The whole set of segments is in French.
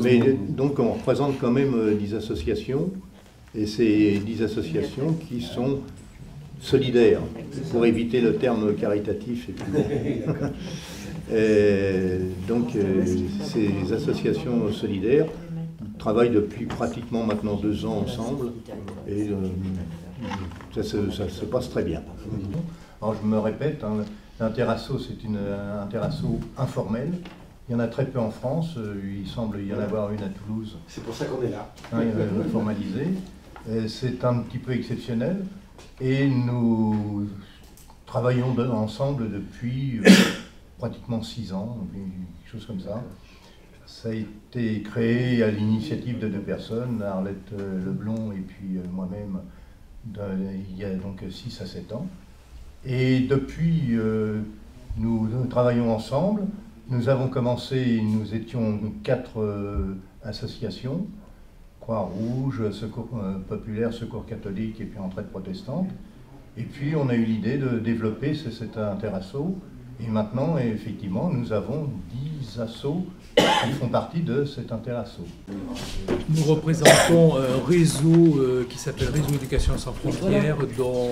Mais donc on représente quand même 10 associations, et c'est 10 associations qui sont solidaires, pour éviter le terme caritatif. Et puis donc ces associations solidaires travaillent depuis pratiquement maintenant 2 ans ensemble, et ça se passe très bien. Alors je me répète, hein, l'Interasso, c'est un Interasso informel. Il y en a très peu en France, il semble y en avoir une à Toulouse. C'est pour ça qu'on est là. Hein, formalisée. C'est un petit peu exceptionnel, et nous travaillons ensemble depuis pratiquement 6 ans, quelque chose comme ça. Ça a été créé à l'initiative de 2 personnes, Arlette Leblond et puis moi-même, il y a donc 6 à 7 ans. Et depuis, nous travaillons ensemble. Nous avons commencé, nous étions 4 associations, Croix-Rouge, Secours Populaire, Secours Catholique et puis Entraide Protestante. Et puis on a eu l'idée de développer cet Interasso. Et maintenant, effectivement, nous avons 10 assos qui font partie de cet Interasso. Nous représentons un réseau qui s'appelle Réseau Éducation sans frontières, dont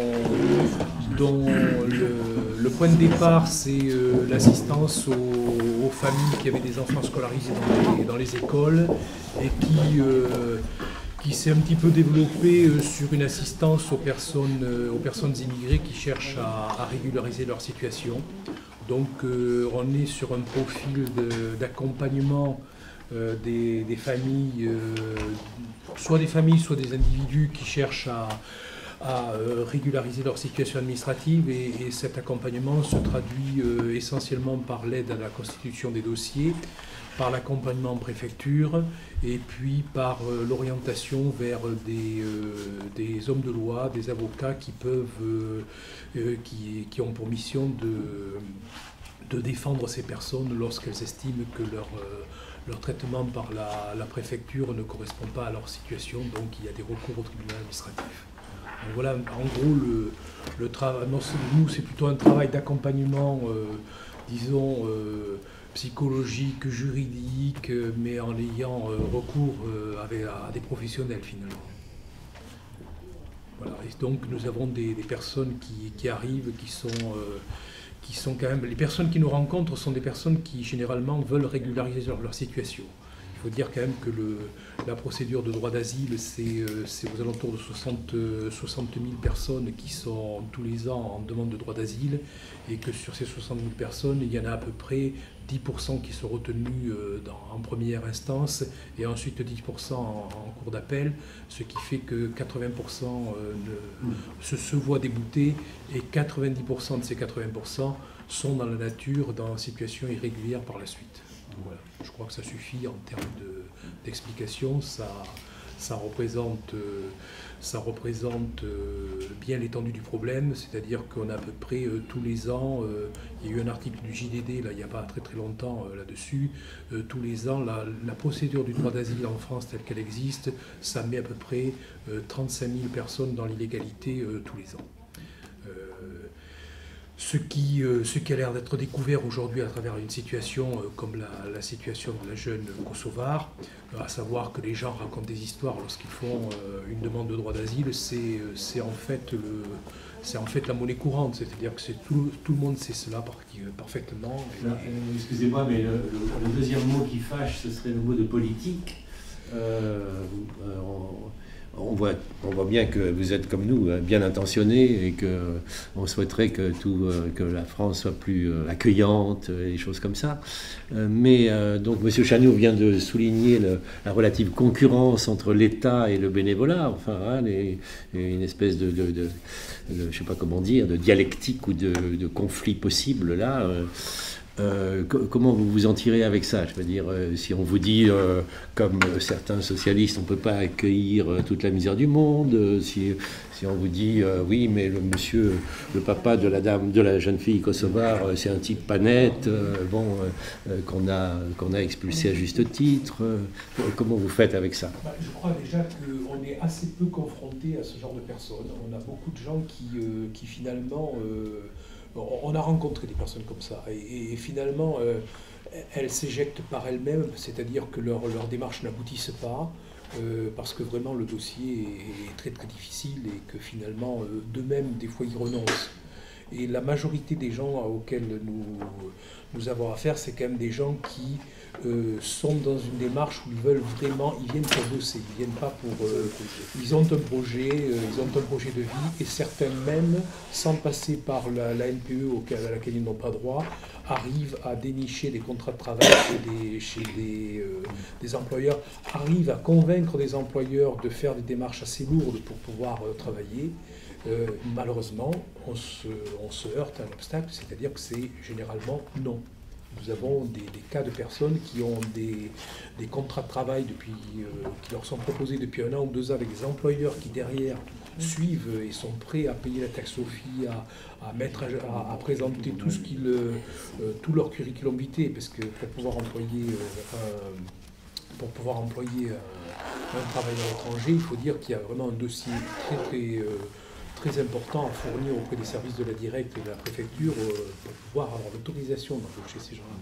le point de départ, c'est l'assistance aux familles qui avaient des enfants scolarisés dans les écoles, et qui s'est un petit peu développé sur une assistance aux personnes immigrées qui cherchent à régulariser leur situation. Donc on est sur un profil d'accompagnement des familles, soit des familles, soit des individus qui cherchent à régulariser leur situation administrative, et cet accompagnement se traduit essentiellement par l'aide à la constitution des dossiers, par l'accompagnement en préfecture, et puis par l'orientation vers des hommes de loi, des avocats qui ont pour mission de défendre ces personnes lorsqu'elles estiment que leur traitement par la préfecture ne correspond pas à leur situation, donc il y a des recours au tribunal administratif. Donc voilà, en gros, le travail, nous c'est plutôt un travail d'accompagnement, disons, psychologique, juridique, mais en ayant recours à des professionnels finalement. Voilà. Et donc nous avons des personnes qui arrivent, qui sont quand même... Les personnes qui nous rencontrent sont des personnes qui généralement veulent régulariser leur situation. Il faut dire quand même que la procédure de droit d'asile, c'est aux alentours de 60 000 personnes qui sont tous les ans en demande de droit d'asile, et que sur ces 60 000 personnes, il y en a à peu près 10% qui sont retenus en première instance, et ensuite 10% en cours d'appel, ce qui fait que 80% se voient déboutés, et 90% de ces 80% sont dans la nature, dans une situation irrégulière par la suite. Voilà. Je crois que ça suffit en termes d'explication. Ça représente bien l'étendue du problème, c'est-à-dire qu'on a à peu près tous les ans, il y a eu un article du JDD là, il n'y a pas très très longtemps là-dessus, tous les ans la procédure du droit d'asile en France telle qu'elle existe, ça met à peu près 35 000 personnes dans l'illégalité tous les ans. Ce qui a l'air d'être découvert aujourd'hui à travers une situation comme la situation de la jeune Kosovare, à savoir que les gens racontent des histoires lorsqu'ils font une demande de droit d'asile, c'est en fait la monnaie courante, c'est-à-dire que tout le monde sait cela parfaitement. Excusez-moi, mais le deuxième mot qui fâche, ce serait le mot de politique. On voit bien que vous êtes comme nous, bien intentionnés, et qu'on souhaiterait que la France soit plus accueillante, et des choses comme ça. Mais donc M. Chanou vient de souligner la relative concurrence entre l'État et le bénévolat, enfin, hein, une espèce de je sais pas comment dire, de dialectique ou de conflit possible là. Comment vous vous en tirez avec ça? Je veux dire, si on vous dit, comme certains socialistes, on ne peut pas accueillir toute la misère du monde, si on vous dit, oui, mais le papa de la jeune fille kosovare, c'est un type pas net, qu'on a expulsé à juste titre, comment vous faites avec ça? Je crois déjà qu'on est assez peu confronté à ce genre de personnes. On a beaucoup de gens qui finalement... on a rencontré des personnes comme ça, et finalement, elles s'éjectent par elles-mêmes, c'est-à-dire que leur démarche n'aboutissent pas, parce que vraiment le dossier est très très difficile et que finalement, d'eux-mêmes, des fois, ils renoncent. Et la majorité des gens auxquels nous avons affaire, c'est quand même des gens qui sont dans une démarche où ils veulent vraiment, ils viennent pour bosser, ils viennent pas pour... ils ont un projet, de vie, et certains même, sans passer par la NPE à laquelle ils n'ont pas droit, arrivent à dénicher des contrats de travail chez des employeurs, arrivent à convaincre des employeurs de faire des démarches assez lourdes pour pouvoir travailler. Malheureusement, on se heurte à un obstacle, c'est-à-dire que c'est généralement non. Nous avons des cas de personnes qui ont des contrats de travail qui leur sont proposés depuis 1 an ou 2 ans avec des employeurs qui derrière suivent et sont prêts à payer la taxe Sophie, à présenter tout leur curriculum vitae, parce que pour pouvoir employer un travail à l'étranger, il faut dire qu'il y a vraiment un dossier très important à fournir auprès des services de la Directe et de la préfecture pour pouvoir avoir l'autorisation d'embaucher ces gens-là.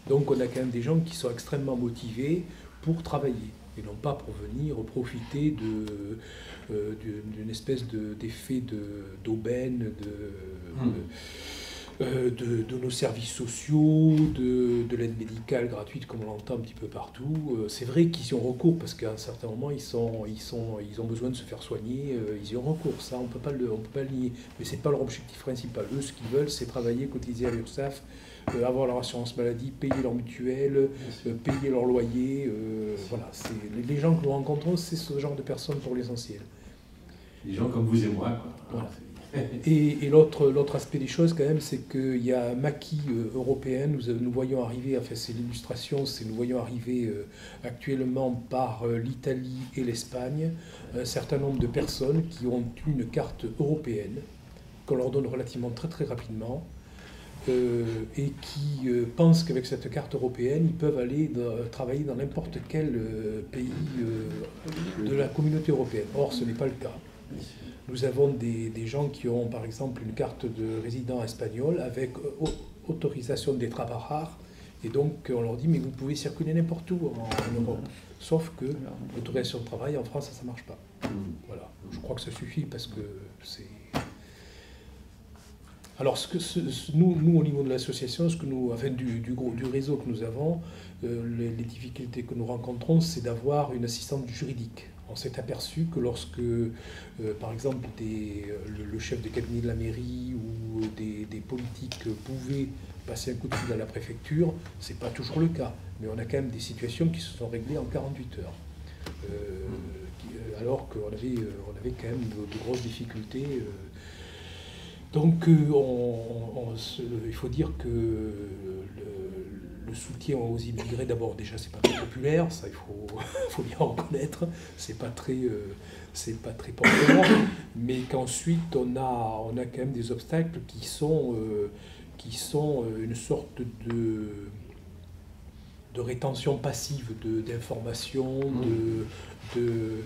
Donc on a quand même des gens qui sont extrêmement motivés pour travailler et non pas pour venir profiter d'une espèce d'effet d'aubaine, de nos services sociaux, de l'aide médicale gratuite comme on l'entend un petit peu partout. C'est vrai qu'ils y ont recours parce qu'à un certain moment ils ont besoin de se faire soigner, ils y ont recours, ça on peut pas le nier, mais c'est pas leur objectif principal. Eux, ce qu'ils veulent, c'est travailler, cotiser à l'URSSAF, avoir leur assurance maladie, payer leur mutuelle, payer leur loyer. Voilà, les gens que nous rencontrons, c'est ce genre de personnes pour l'essentiel. Des gens comme vous et moi, quoi. Voilà. Et l'autre aspect des choses quand même, c'est qu'il y a un maquis européen. Nous voyons arriver, enfin c'est l'illustration, nous voyons arriver actuellement par l'Italie et l'Espagne un certain nombre de personnes qui ont une carte européenne qu'on leur donne relativement très très rapidement et qui pensent qu'avec cette carte européenne ils peuvent aller travailler dans n'importe quel pays de la communauté européenne. Or ce n'est pas le cas. Nous avons des gens qui ont par exemple une carte de résident espagnol avec autorisation de trabajar, et donc on leur dit mais vous pouvez circuler n'importe où en Europe, sauf que l'autorisation de travail en France ça ne marche pas. Voilà, je crois que ça suffit parce que c'est... Alors nous au niveau de l'association, du réseau que nous avons, les difficultés que nous rencontrons, c'est d'avoir une assistante juridique. On s'est aperçu que lorsque, par exemple, le chef de cabinet de la mairie ou des politiques pouvaient passer un coup de fil à la préfecture, ce n'est pas toujours le cas. Mais on a quand même des situations qui se sont réglées en 48 heures. Alors qu'on avait quand même de grosses difficultés. Donc il faut dire que le soutien aux immigrés, d'abord déjà c'est pas très populaire, ça il faut bien reconnaître, c'est pas très populaire, mais qu'ensuite on a quand même des obstacles qui sont une sorte de rétention passive d'informations, de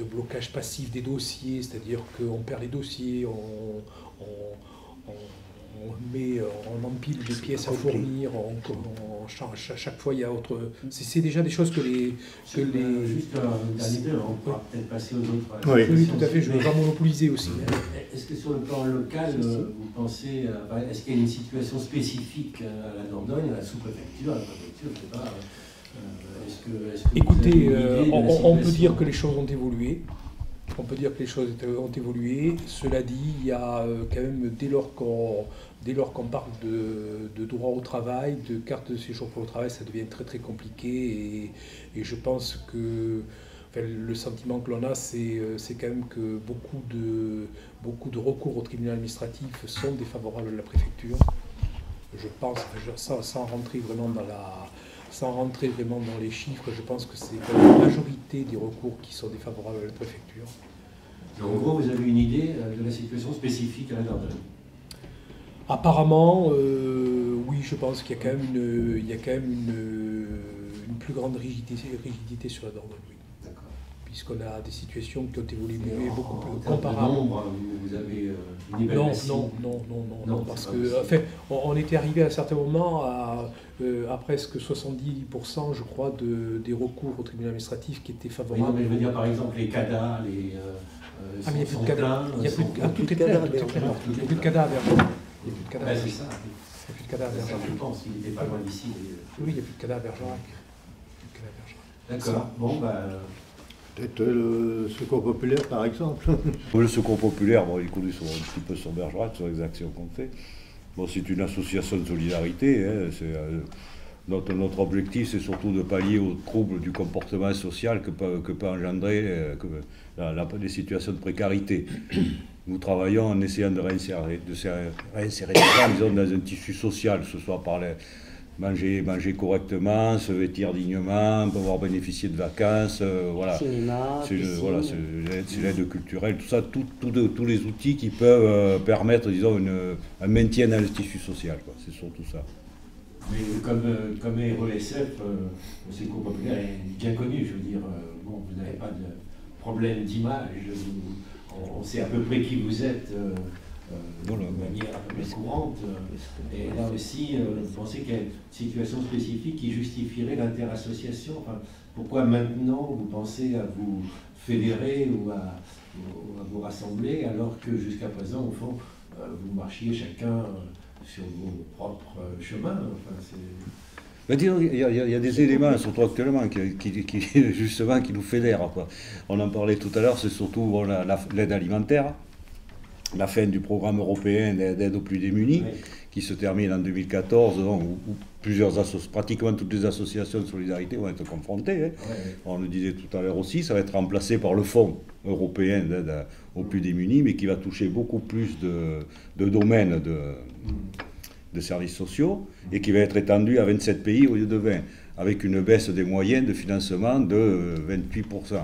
blocage passif des dossiers, c'est-à-dire qu'on perd les dossiers, on empile des pièces à fournir, chaque fois il y a autre... C'est déjà des choses que les... Juste un dernier peu, on pourra peut-être passer aux autres... Oui, tout à fait, je ne veux pas monopoliser aussi. Est-ce que sur le plan local, vous pensez... Est-ce qu'il y a une situation spécifique à la Dordogne, à la sous-préfecture, à la préfecture, je ne sais pas... Écoutez, on peut dire que les choses ont évolué. Cela dit, il y a quand même, dès lors qu'on parle de droit au travail, de carte de séjour pour le travail, ça devient très très compliqué. Et je pense que le sentiment que l'on a, c'est quand même que beaucoup de recours au tribunal administratif sont défavorables à la préfecture. Je pense, sans rentrer vraiment dans les chiffres, je pense que c'est la majorité des recours qui sont défavorables à la préfecture. En gros, vous avez une idée de la situation spécifique à la Dordogne? Apparemment, oui, je pense qu'il y a quand même une plus grande rigidité sur la Dordogne, oui. Puisqu'on a des situations qui ont évolué beaucoup plus comparables. Nombre, vous avez Non, parce que enfin, on était arrivé à un certain moment à presque 70%, je crois, des recours au tribunal administratif qui étaient favorables. Oui, non, mais je veux dire, par exemple, les CADA, les... il n'y a plus de CADA. Tout est clair. Il n'y a plus de CADA à Bergerac. Il n'y a plus de CADA. C'est ça. Il n'y a plus de CADA à Bergerac. Je pense qu'il n'était pas loin d'ici. Oui, il n'y a plus de CADA à Bergerac. D'accord. Bon, peut-être le Secours populaire, par exemple. Le Secours populaire, bon, il connaît un petit peu sur Bergerac, sur les actions qu'on fait. Bon, c'est une association de solidarité. Hein, notre objectif, c'est surtout de pallier aux troubles du comportement social que peut engendrer les situations de précarité. Nous travaillons en essayant de réinsérer les gens, disons, dans un tissu social, que ce soit par manger correctement, se vêtir dignement, pouvoir bénéficier de vacances, voilà. Cinéma, C'est l'aide culturelle, tout ça, tous les outils qui peuvent permettre, disons, un maintien dans le tissu social, quoi. C'est surtout ça. Mais comme est RESF, le Secours populaire est bien connu, je veux dire, bon, vous n'avez pas de problème d'image, on sait à peu près qui vous êtes. De manière un peu plus courante. Et là aussi, vous pensez qu'il y a une situation spécifique qui justifierait l'interassociation. Enfin, pourquoi maintenant vous pensez à vous fédérer ou à vous rassembler alors que jusqu'à présent, au fond, vous marchiez chacun sur vos propres chemins. Ben, disons, il y a des éléments, surtout actuellement, justement, qui nous fédèrent, quoi. On en parlait tout à l'heure, c'est surtout l'aide alimentaire. La fin du programme européen d'aide aux plus démunis, oui, qui se termine en 2014, où pratiquement toutes les associations de solidarité vont être confrontées. Hein. Oui. On le disait tout à l'heure aussi, ça va être remplacé par le Fonds européen d'aide aux plus démunis, mais qui va toucher beaucoup plus de domaines de services sociaux, et qui va être étendu à 27 pays au lieu de 20, avec une baisse des moyens de financement de 28%.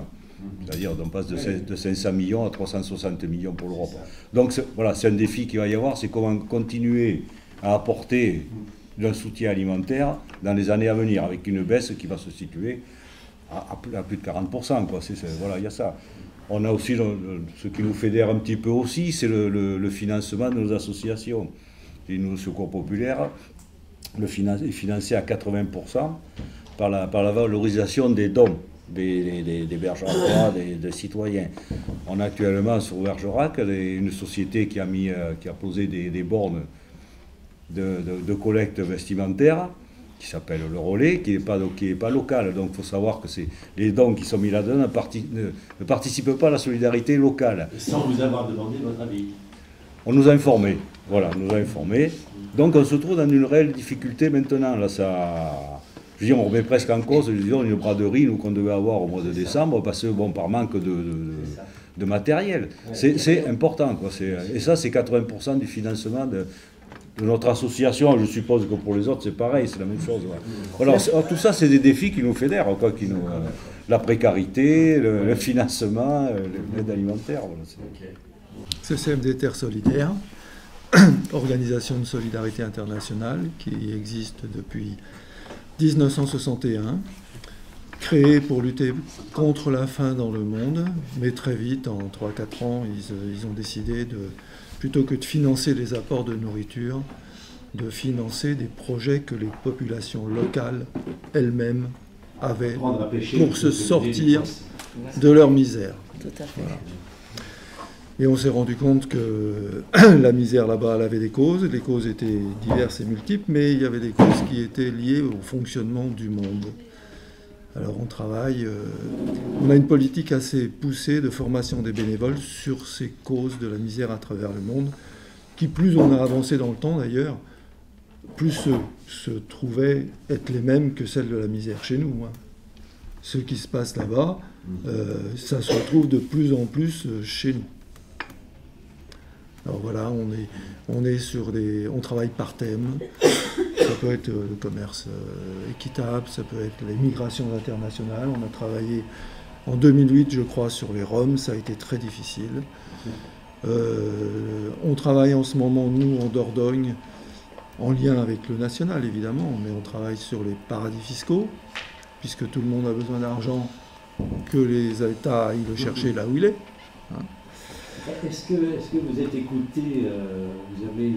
C'est-à-dire qu'on passe de 500 millions à 360 millions pour l'Europe. Donc voilà, c'est un défi qu'il va y avoir, c'est comment continuer à apporter un soutien alimentaire dans les années à venir, avec une baisse qui va se situer à plus de 40%. Quoi. Voilà, il y a ça. On a aussi, ce qui nous fédère un petit peu aussi, c'est le financement de nos associations. Et nous, le Secours populaire, est financé à 80% par la valorisation des dons des Bergeracois, des citoyens. On a actuellement sur Bergerac une société qui a posé des bornes de collecte vestimentaire, qui s'appelle le Relais, qui n'est pas local. Donc il faut savoir que les dons qui sont mis là-dedans ne participent pas à la solidarité locale. Sans vous avoir demandé votre avis. On nous a informés. Voilà, on nous a informés. Donc on se trouve dans une réelle difficulté maintenant. Là, je veux dire, on remet presque en cause, disons, une braderie qu'on devait avoir au mois de décembre, parce que, bon, par manque de matériel. C'est important, quoi. Et ça, c'est 80% du financement de notre association. Je suppose que pour les autres, c'est pareil, c'est la même chose. Ouais. Alors, tout ça, c'est des défis qui nous fédèrent, quoi, la précarité, le financement, l'aide alimentaire. Voilà, CCMD Terre Solidaire, organisation de solidarité internationale qui existe depuis 1961, créée pour lutter contre la faim dans le monde, mais très vite, en 3-4 ans, ils ont décidé, plutôt que de financer les apports de nourriture, de financer des projets que les populations locales elles-mêmes avaient pour se sortir de leur misère. Tout à fait. Voilà. Et on s'est rendu compte que la misère là-bas, elle avait des causes. Les causes étaient diverses et multiples, mais il y avait des causes qui étaient liées au fonctionnement du monde. Alors on travaille, on a une politique assez poussée de formation des bénévoles sur ces causes de la misère à travers le monde, qui plus on a avancé dans le temps d'ailleurs, plus se trouvaient être les mêmes que celles de la misère chez nous. Hein. Ce qui se passe là-bas, ça se retrouve de plus en plus chez nous. Alors voilà, on travaille par thème. Ça peut être le commerce équitable, ça peut être les migrations internationales. On a travaillé en 2008, je crois, sur les Roms. Ça a été très difficile. On travaille en ce moment, nous, en Dordogne, en lien avec le national, évidemment, mais on travaille sur les paradis fiscaux, puisque tout le monde a besoin d'argent, que les États aillent le chercher là où il est. Hein. Est-ce que vous êtes écouté, vous avez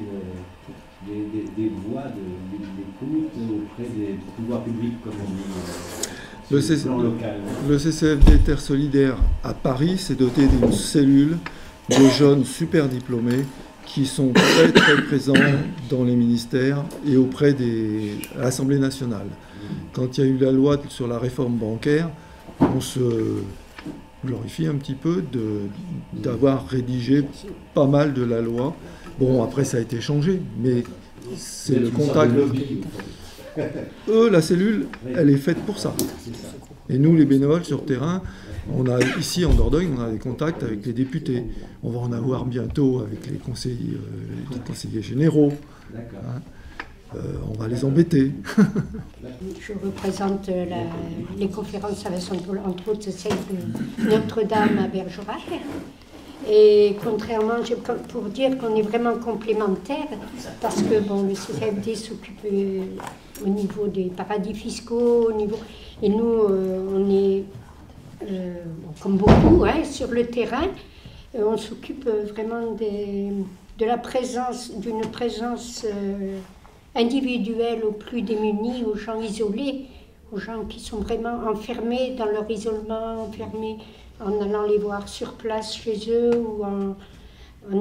des voix d'écoute auprès des pouvoirs publics, comme on dit, sur le plan local? Le CCFD Terre Solidaire à Paris s'est doté d'une cellule de jeunes super diplômés qui sont très très présents dans les ministères et auprès de l'Assemblée nationale. Quand il y a eu la loi sur la réforme bancaire, on se glorifie un petit peu d'avoir rédigé pas mal de la loi. Bon, après ça a été changé, mais c'est le contact. Eux, la cellule, elle est faite pour ça. Et nous, les bénévoles sur terrain, on a ici en Dordogne, on a des contacts avec les députés. On va en avoir bientôt avec les conseillers généraux. Hein. On va les embêter. Je représente les conférences avec entre autres celle de Notre-Dame à Bergerac. Et contrairement, pour dire qu'on est vraiment complémentaires, parce que bon, le CCFD s'occupe au niveau des paradis fiscaux, et nous, on est, comme beaucoup, hein, sur le terrain, on s'occupe vraiment d'une présence individuelle aux plus démunis, aux gens isolés, aux gens qui sont vraiment enfermés dans leur isolement, enfermés en allant les voir sur place chez eux ou en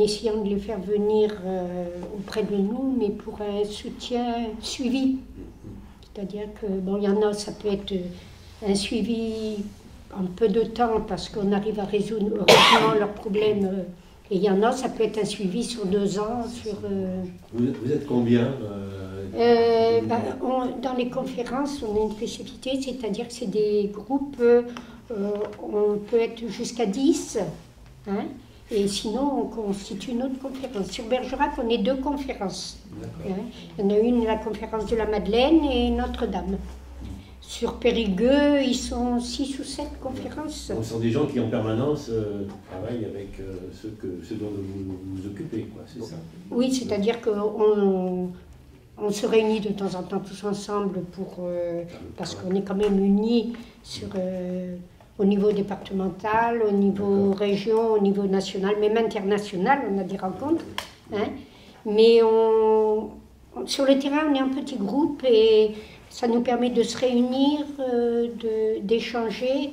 essayant de les faire venir auprès de nous, mais pour un soutien suivi. C'est-à-dire que, bon, il y en a, ça peut être un suivi en peu de temps parce qu'on arrive à résoudre heureusement leurs problèmes. Et il y en a, ça peut être un suivi sur 2 ans. Vous êtes combien dans les conférences, on a une spécificité, c'est-à-dire que c'est des groupes, on peut être jusqu'à 10, hein, et sinon on constitue une autre conférence. Sur Bergerac, on est 2 conférences. Hein. Il y en a une, la conférence de la Madeleine, et Notre-Dame. Sur Périgueux, ils sont 6 ou 7 conférences. Ce sont des gens qui en permanence travaillent avec ceux dont vous vous occupez, c'est ça? Oui, c'est-à-dire qu'on se réunit de temps en temps tous ensemble parce qu'on est quand même unis au niveau départemental, au niveau région, au niveau national, même international, on a des rencontres. Hein. Mais sur le terrain, on est un petit groupe et ça nous permet de se réunir, d'échanger,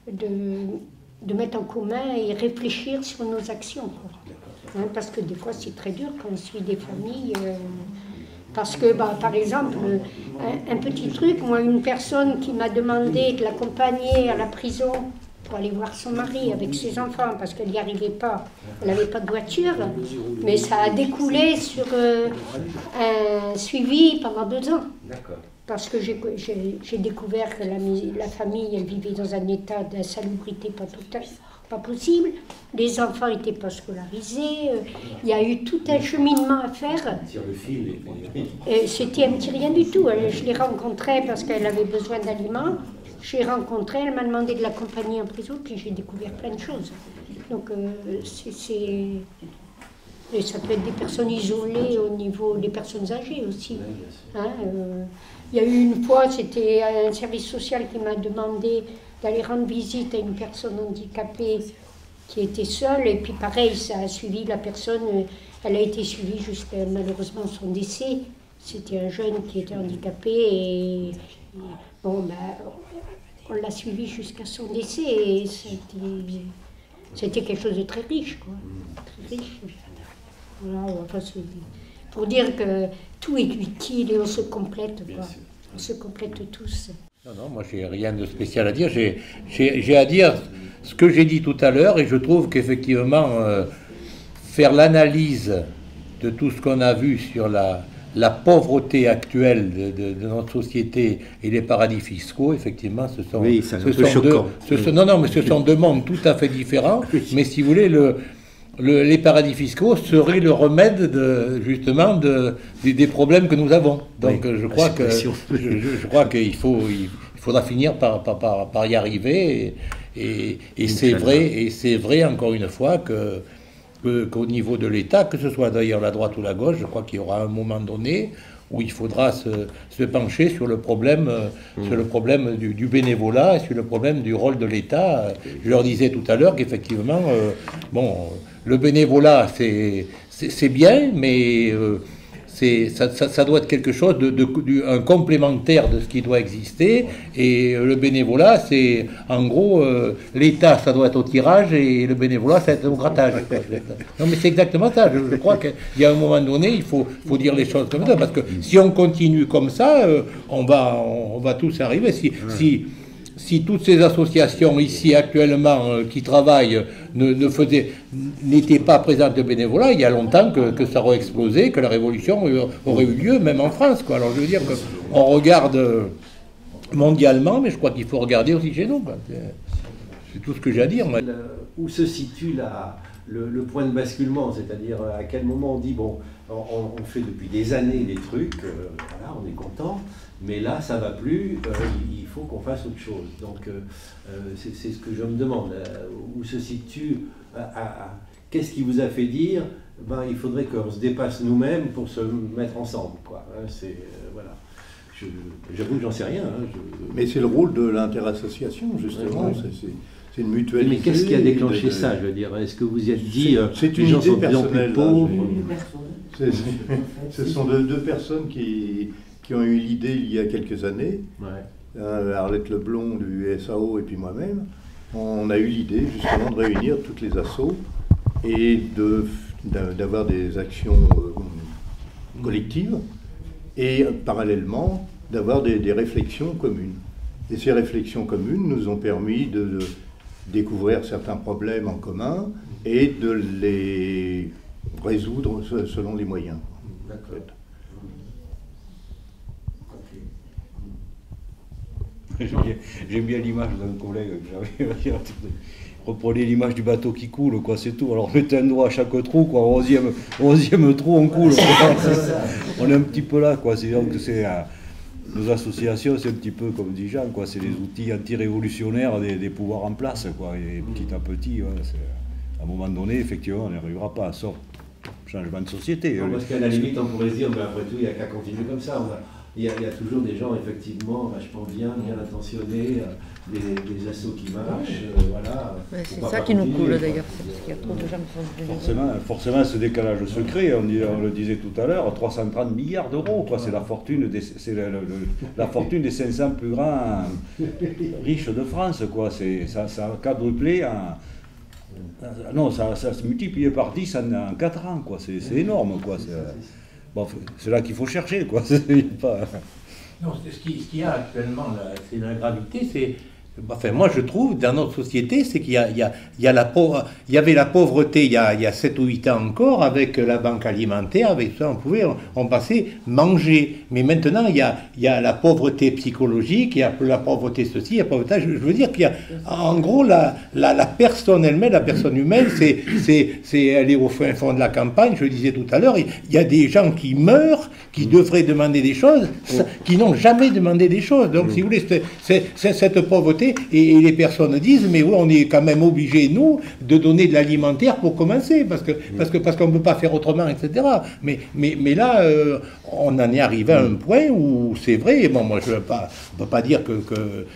de mettre en commun et réfléchir sur nos actions. Hein, parce que des fois, c'est très dur quand on suit des familles. Parce que, par exemple, un petit truc, moi, une personne qui m'a demandé de l'accompagner à la prison pour aller voir son mari avec ses enfants, parce qu'elle n'y arrivait pas, elle n'avait pas de voiture, mais ça a découlé sur un suivi pendant 2 ans. Parce que j'ai découvert que la famille, elle vivait dans un état d'insalubrité pas possible. Les enfants n'étaient pas scolarisés. Il y a eu tout un cheminement à faire. C'était un petit rien du tout. Je l'ai rencontrée parce qu'elle avait besoin d'aliments. Je l'ai rencontrée, elle m'a demandé de l'accompagner en prison, puis j'ai découvert plein de choses. Donc, et ça peut être des personnes isolées au niveau des personnes âgées aussi. Hein, il y a eu une fois, c'était un service social qui m'a demandé d'aller rendre visite à une personne handicapée qui était seule. Et puis pareil, ça a suivi la personne, elle a été suivie jusqu'à malheureusement son décès. C'était un jeune qui était handicapé et bon, on l'a suivi jusqu'à son décès et c'était quelque chose de très riche, quoi. Très riche. Voilà, enfin, pour dire que tout est utile et on se complète, quoi. On se complète tous. Non, moi j'ai rien de spécial à dire. J'ai à dire ce que j'ai dit tout à l'heure et je trouve qu'effectivement faire l'analyse de tout ce qu'on a vu sur la pauvreté actuelle de notre société et les paradis fiscaux, effectivement, ce sont deux mondes tout à fait différents. Mais si vous voulez, les paradis fiscaux seraient le remède justement des problèmes que nous avons. Donc je crois qu'il faudra finir par y arriver. Et c'est vrai encore une fois que qu'au niveau de l'État, que ce soit d'ailleurs la droite ou la gauche. Je crois qu'il y aura un moment donné où il faudra se pencher sur le problème, du bénévolat et sur le problème du rôle de l'État. Je leur disais tout à l'heure qu'effectivement, le bénévolat, c'est bien, mais ça doit être quelque chose un complémentaire de ce qui doit exister. Et le bénévolat, c'est en gros l'État, ça doit être au tirage et le bénévolat, ça doit être au grattage. Non, mais c'est exactement ça. Je crois qu'il y a un moment donné, il faut dire les choses comme ça, parce que si on continue comme ça, on va tous arriver. Si toutes ces associations ici actuellement qui travaillent n'étaient pas présentes de bénévolat, il y a longtemps que ça aurait explosé, que la révolution aurait eu lieu, même en France, quoi. Alors je veux dire qu'on regarde mondialement, mais je crois qu'il faut regarder aussi chez nous, quoi. C'est tout ce que j'ai à dire. Où se situe le point de basculement, c'est-à-dire à quel moment on dit, bon, on fait depuis des années des trucs, voilà, on est content, mais là ça va plus, il faut qu'on fasse autre chose. Donc c'est ce que je me demande, où se situe, qu'est-ce qui vous a fait dire, il faudrait qu'on se dépasse nous-mêmes pour se mettre ensemble, quoi. Voilà. J'avoue que j'en sais rien. Mais c'est le rôle de l'inter-association, justement. Ouais. C'est une mutualité. Mais qu'est-ce qui a déclenché ça, je veux dire? Est-ce que vous y êtes dit, c'est une les gens idée sont de plus en plus pauvres? Ce sont deux personnes qui ont eu l'idée il y a quelques années. Ouais. Arlette Leblond du SAO et puis moi-même. On a eu l'idée justement de réunir toutes les assos et d'avoir des actions collectives et parallèlement d'avoir des réflexions communes. Et ces réflexions communes nous ont permis de découvrir certains problèmes en commun et de les résoudre selon les moyens. D'accord. J'aime bien l'image d'un collègue que j'avais. Reprenez l'image du bateau qui coule, quoi, c'est tout. Alors mettez un doigt à chaque trou, quoi. 11e trou, on coule. On est un petit peu là, quoi. C'est donc nos associations, c'est un petit peu comme dit Jean, quoi. C'est les outils anti-révolutionnaires des pouvoirs en place, quoi. Et petit à petit, à un moment donné, effectivement, on n'y arrivera pas, sauf changement de société. Non, parce qu'à la limite, on pourrait se dire, mais après tout, il n'y a qu'à continuer comme ça. Il y a toujours des gens, effectivement, vachement bien intentionnés, des assos qui marchent, voilà. Ouais, c'est ça qui nous coule d'ailleurs, c'est parce qu'il y a trop de gens qui sont... Forcément, ce décalage se crée, on le disait tout à l'heure, 330 milliards d'euros, quoi. C'est la fortune la fortune des 500 plus grands riches de France, quoi. Ça a quadruplé non, ça se multiplié par 10 en 4 ans, quoi. C'est énorme, quoi. C'est là qu'il faut chercher, quoi. Non, ce qu'il y a actuellement, c'est la gravité, c'est... Enfin, moi, je trouve, dans notre société, c'est qu'il y avait la pauvreté il y a 7 ou 8 ans encore, avec la banque alimentaire, avec ça, on passait manger. Mais maintenant, il y a la pauvreté psychologique, il y a la pauvreté ceci, il y a la pauvreté... Je veux dire qu'il y a, en gros, la personne elle-même, la personne humaine, elle est au fin fond de la campagne, je le disais tout à l'heure, il y a des gens qui meurent, qui devraient demander des choses, qui n'ont jamais demandé des choses. Donc, si vous voulez, cette pauvreté, et les personnes disent, mais oui, on est quand même obligé, nous, de donner de l'alimentaire pour commencer, parce qu'on ne peut pas faire autrement, etc. Mais là, on en est arrivé à un point où c'est vrai, bon, moi, on ne peut pas dire que...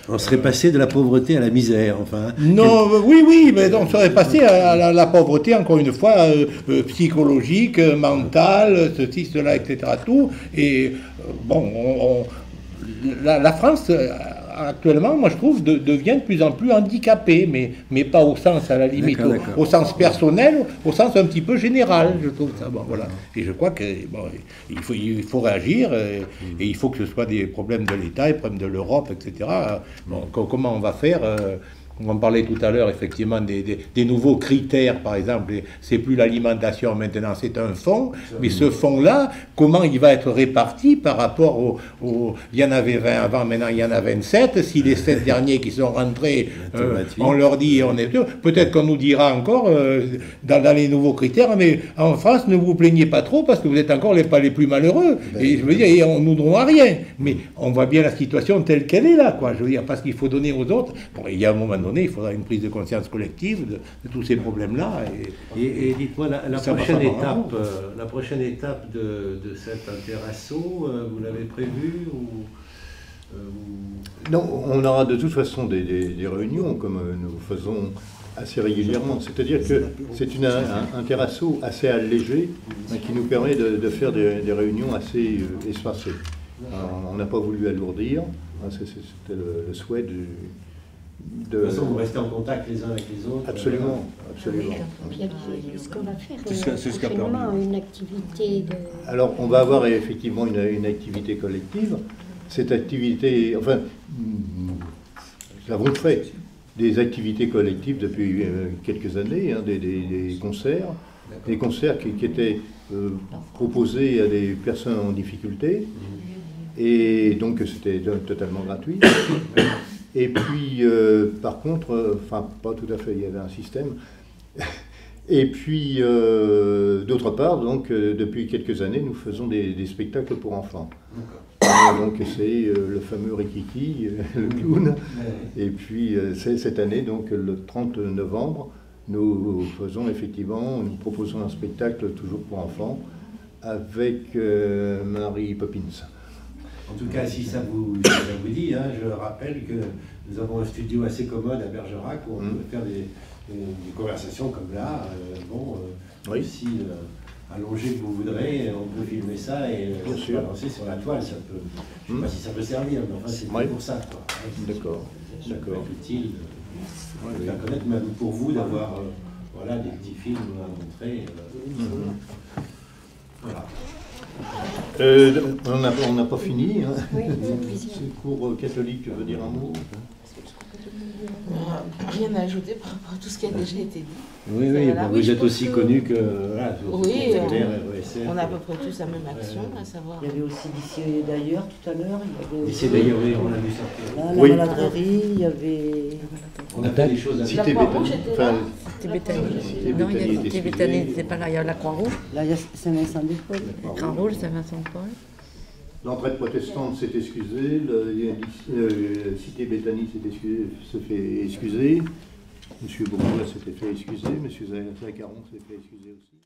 On serait passé de la pauvreté à la misère, enfin. Non, oui, mais on serait passé à la pauvreté, encore une fois, psychologique, mentale, ceci, cela, etc. Tout. Et bon, la France... actuellement, moi je trouve, devient de plus en plus handicapé, mais pas au sens, à la limite, au sens personnel, au sens un petit peu général, je trouve ça. Bon, voilà. Et je crois qu'il faut réagir, et il faut que ce soit des problèmes de l'État, des problèmes de l'Europe, etc. Bon, comment on va faire on parlait tout à l'heure effectivement des nouveaux critères, par exemple, c'est plus l'alimentation maintenant, c'est un fonds, mais ce fonds-là, comment il va être réparti par rapport il y en avait 20 avant, maintenant il y en a 27, si les 7 derniers qui sont rentrés, on leur dit, peut-être qu'on nous dira encore, dans les nouveaux critères, mais en France, ne vous plaignez pas trop, parce que vous êtes encore pas les plus malheureux, et je veux dire, et on nous donnera rien, mais on voit bien la situation telle qu'elle est là, quoi, je veux dire, parce qu'il faut donner aux autres, bon, il y a un moment donné, il faudra une prise de conscience collective de tous ces problèmes-là. Et dites-moi, la Ça va prochaine pas par étape, la prochaine étape de cet interasso, vous l'avez prévue Non, on aura de toute façon des réunions, comme nous faisons assez régulièrement. C'est-à-dire que c'est un terrasso assez allégé qui nous permet de faire des réunions assez espacées. Alors, on n'a pas voulu alourdir, c'était le souhait de toute façon, vous restez en contact les uns avec les autres. Absolument, absolument. Puis, ce qu'on va faire C'est ce qu'a prochainement, permis. une activité de... Alors, on va avoir effectivement une activité collective. Cette activité, enfin, nous avons fait des activités collectives depuis quelques années, hein, des concerts, qui étaient proposés à des personnes en difficulté, et donc c'était totalement gratuit. Et puis, par contre, enfin, pas tout à fait, il y avait un système. Et puis, d'autre part, donc, depuis quelques années, nous faisons des spectacles pour enfants. Donc, c'est le fameux Rikiki, le clown. Et puis, cette année, donc, le 30 novembre, nous faisons effectivement, nous proposons un spectacle toujours pour enfants avec Mary Poppins. En tout cas, si ça vous dit, hein, je rappelle que nous avons un studio assez commode à Bergerac où on peut faire des conversations comme là. Oui. Aussi allongé que vous voudrez, on peut filmer ça et balancer sur la toile. Ça peut, je ne sais pas si ça peut servir, mais enfin c'est pour ça. D'accord. Ça peut être utile de faire connaître, même pour vous, d'avoir voilà, des petits films à montrer. Voilà. On n'a pas fini. Hein. Oui, Ce cours catholique veut dire un mot. Rien à ajouter par rapport à tout ce qui a déjà été dit. Oui, Voilà, vous je êtes pense aussi que- connu que... Voilà, Oui, RESF. on a à peu près tous la même action, à savoir. Il y avait aussi d'ici et d'ailleurs tout à l'heure. Il y avait D'ici d'ailleurs, oui, on l'a vu sortir. là, la Oui. maladrerie, il y avait. On a fait des choses avec Cité La Croix-Rouge Béthanie. était là. C'était Béthanie. Cité Non, il y Béthanie a est Cité excusée. Béthanie n'était pas là. Il y a la Croix-Rouge. Là, il y a Saint-Vincent-de-Paul. Croix-Rouge, Saint-Vincent-de-Paul. L'entraide protestante s'est excusée, Cité Béthanie se fait excuser, M. Bourgeois s'était fait excuser, M. Zaccaron s'est fait excuser aussi.